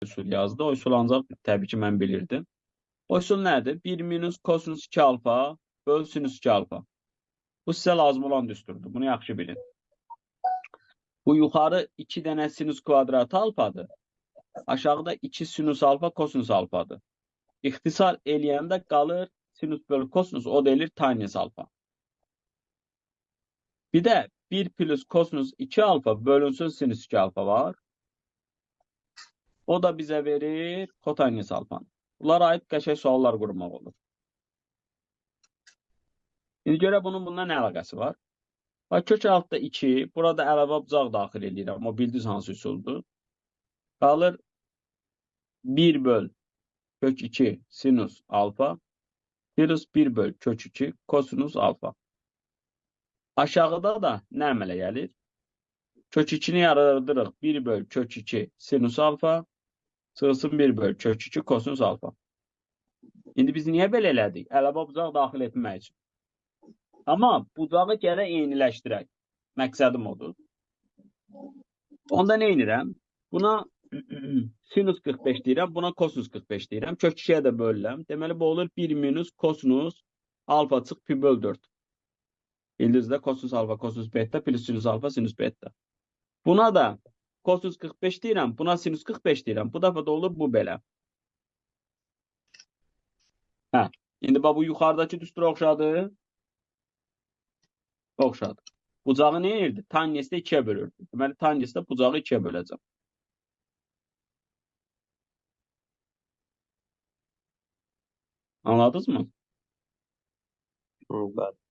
üsul yazdı. O üsul ancaq təbii ki mən bilirdim. O üsul nədir? 1 minus kosinus 2 alfa böl sinüs 2 alfa. Bu sizə lazım olan düsturdur. Bunu yaxşı bilin. Bu yuxarı 2 dənə sinüs kvadratı alfadır. Aşağıda 2 sinüs alfa kosinus alfadır. İxtisar eləyəndə qalır sinüs bölü kosinus, o da eləyir tanins alfa. Bir də 1 plus kosinus 2 alfa bölünsün sinüs 2 alfa var. O da bizə verir kotanins alfa. Bunlara aid qəşəng suallar qurmaq olur. İndi görə bunun bundan nə əlaqəsi var? Bax, kök altda 2, burada əlavə bucaq daxil edirəm. O bildiniz hansı üsuldur. Qalır 1 böl kök 2 sinus alfa plus 1 böl kök 2 kosinus alfa. Aşağıda da nə əmələ gəlir? Kök 2-ni yaradırıq 1 böl kök 2 sinus alfa sığsın 1 böl kök 2 kosinus alfa. İndi biz niyə belə elədik? Əlavə bucaq daxil etmək üçün. Amma bucağı gərək eyniləşdirək. Məqsədim odur. Onda nə edirəm? Buna sinus 45 deyirəm, buna kosinus 45 deyirəm. Kök 2-yə də bölürəm. Deməli, bu olur 1 minus kosinus alfa çıx pi böl 4. Bildinizdə kosinus alfa, kosinus beta, plus sinus alfa, sinus beta. Buna da kosinus 45 deyirəm, buna sinus 45 deyirəm. Bu dəfə də olur bu belə. Hə, indi bu yuxarıdakı düstura oxşadı. Oxşadı. Bucağı nə edirdi? Tangesdə 2-yə bölürdü. Deməli, tangesdə bucağı 2-yə böləcəm. Anladınız mı? Bəli.